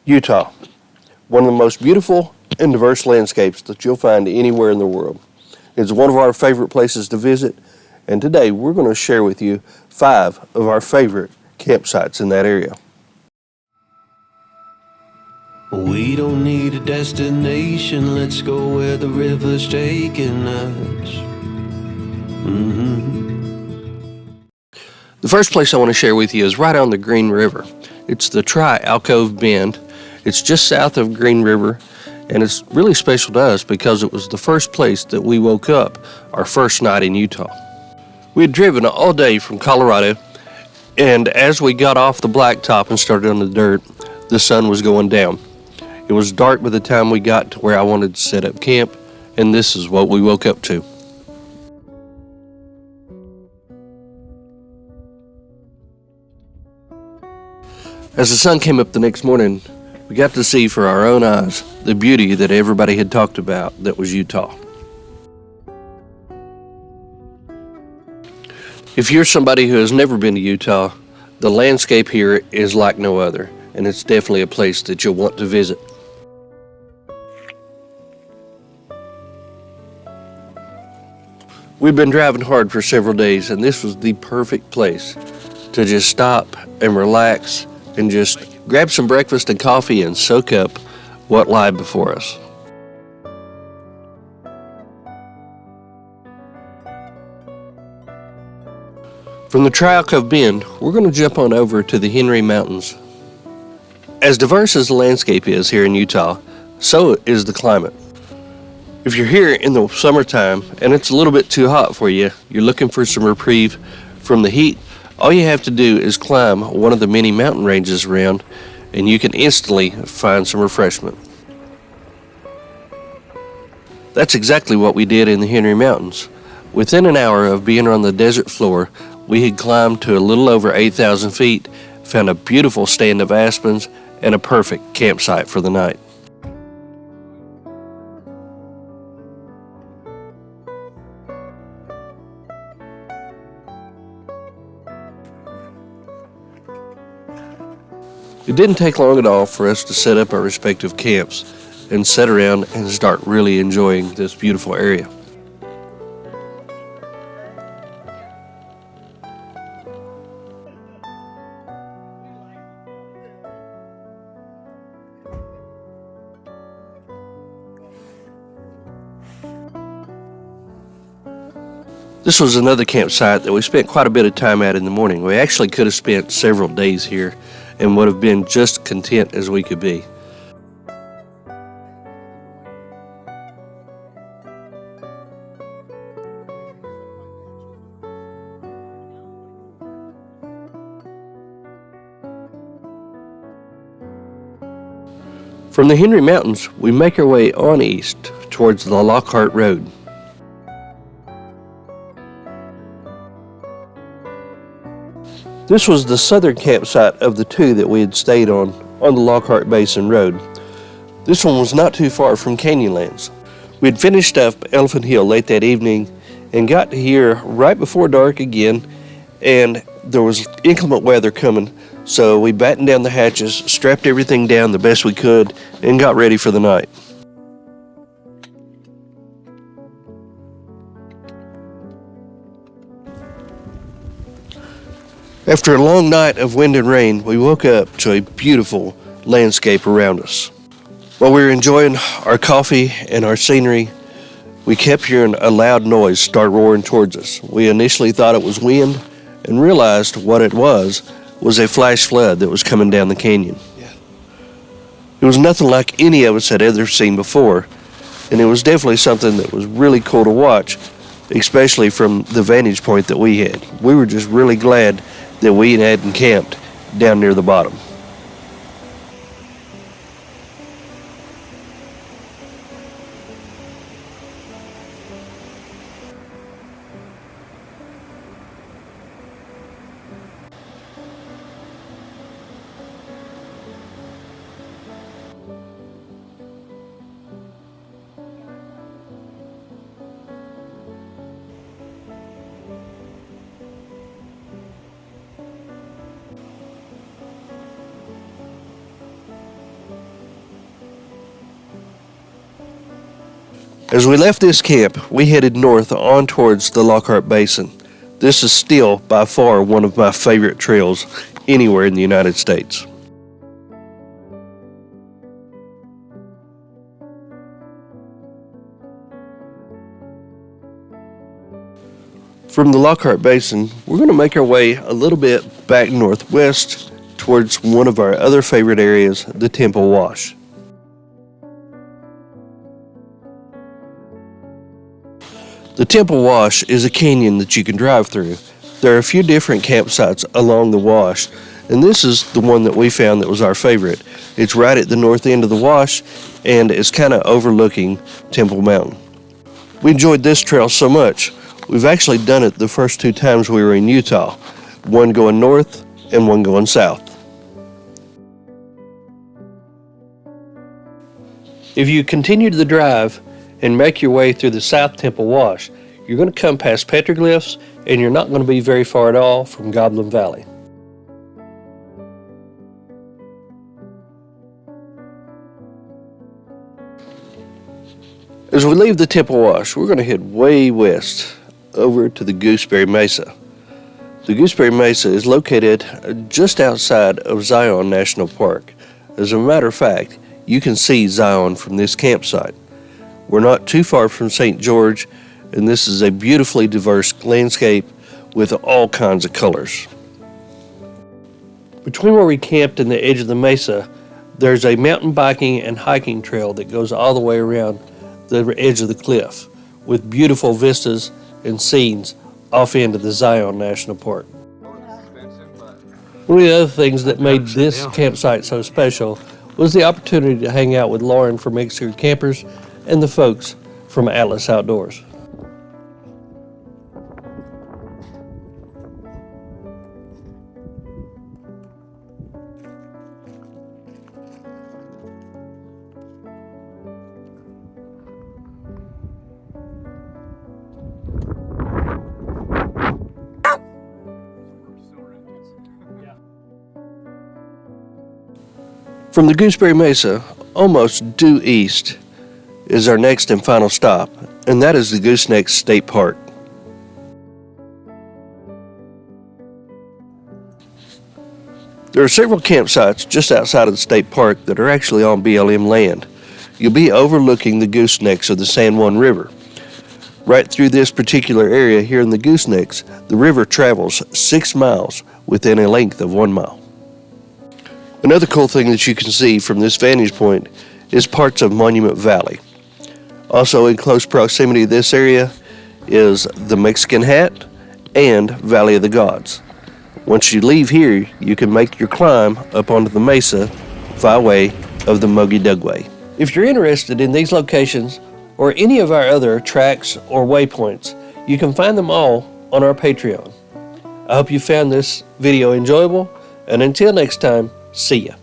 Utah, one of the most beautiful and diverse landscapes that you'll find anywhere in the world. It's one of our favorite places to visit, and today we're going to share with you 5 of our favorite campsites in that area. We don't need a destination, let's go where the river's taking us. The first place I want to share with you is right on the Green River. It's the Tri-Alcove Bend. It's just south of Green River, and it's really special to us because it was the first place that we woke up our first night in Utah. We had driven all day from Colorado, and as we got off the blacktop and started on the dirt, the sun was going down. It was dark by the time we got to where I wanted to set up camp, and this is what we woke up to. As the sun came up the next morning, we got to see for our own eyes the beauty that everybody had talked about that was Utah. If you're somebody who has never been to Utah, the landscape here is like no other, and it's definitely a place that you'll want to visit. We've been driving hard for several days, and this was the perfect place to just stop and relax and just grab some breakfast and coffee and soak up what lied before us. From the Tri-Alcove Bend, we're going to jump on over to the Henry Mountains. As diverse as the landscape is here in Utah, so is the climate. If you're here in the summertime and it's a little bit too hot for you, you're looking for some reprieve from the heat, all you have to do is climb one of the many mountain ranges around, and you can instantly find some refreshment. That's exactly what we did in the Henry Mountains. Within an hour of being on the desert floor, we had climbed to a little over 8,000 feet, found a beautiful stand of aspens, and a perfect campsite for the night. It didn't take long at all for us to set up our respective camps and sit around and start really enjoying this beautiful area. This was another campsite that we spent quite a bit of time at in the morning. We actually could have spent several days here and would have been just content as we could be. From the Henry Mountains, we make our way on east towards the Lockhart Road. This was the southern campsite of the 2 that we had stayed on the Lockhart Basin Road. This one was not too far from Canyonlands. We had finished up Elephant Hill late that evening and got here right before dark again, and there was inclement weather coming, so we battened down the hatches, strapped everything down the best we could, and got ready for the night. After a long night of wind and rain, we woke up to a beautiful landscape around us. While we were enjoying our coffee and our scenery, we kept hearing a loud noise start roaring towards us. We initially thought it was wind and realized what it was a flash flood that was coming down the canyon. It was nothing like any of us had ever seen before, and it was definitely something that was really cool to watch, especially from the vantage point that we had. We were just really glad that we had encamped down near the bottom. As we left this camp, we headed north on towards the Lockhart Basin. This is still by far one of my favorite trails anywhere in the United States. From the Lockhart Basin, we're going to make our way a little bit back northwest towards one of our other favorite areas, the Temple Wash. The Temple Wash is a canyon that you can drive through. There are a few different campsites along the wash, and this is the one that we found that was our favorite. It's right at the north end of the wash, and it's kind of overlooking Temple Mountain. We enjoyed this trail so much, we've actually done it the first 2 times we were in Utah, one going north and one going south. If you continue the drive and make your way through the South Temple Wash, you're going to come past petroglyphs, and you're not going to be very far at all from Goblin Valley. As we leave the Temple Wash, we're going to head way west over to the Gooseberry Mesa. The Gooseberry Mesa is located just outside of Zion National Park. As a matter of fact, you can see Zion from this campsite. We're not too far from St. George, and this is a beautifully diverse landscape with all kinds of colors. Between where we camped and the edge of the mesa, there's a mountain biking and hiking trail that goes all the way around the edge of the cliff, with beautiful vistas and scenes off into the Zion National Park. One of the other things that made this campsite so special was the opportunity to hang out with Lauren from XGRID Campers and the folks from Atlas Outdoors. From the Gooseberry Mesa, almost due east, is our next and final stop, and that is the Goosenecks State Park. There are several campsites just outside of the state park that are actually on BLM land. You'll be overlooking the Goosenecks of the San Juan River. Right through this particular area here in the Goosenecks, the river travels 6 miles within a length of 1 mile. Another cool thing that you can see from this vantage point is parts of Monument Valley. Also in close proximity to this area is the Mexican Hat and Valley of the Gods. Once you leave here, you can make your climb up onto the mesa by way of the Mogi Dugway. If you're interested in these locations or any of our other tracks or waypoints, you can find them all on our Patreon. I hope you found this video enjoyable, and until next time, see ya.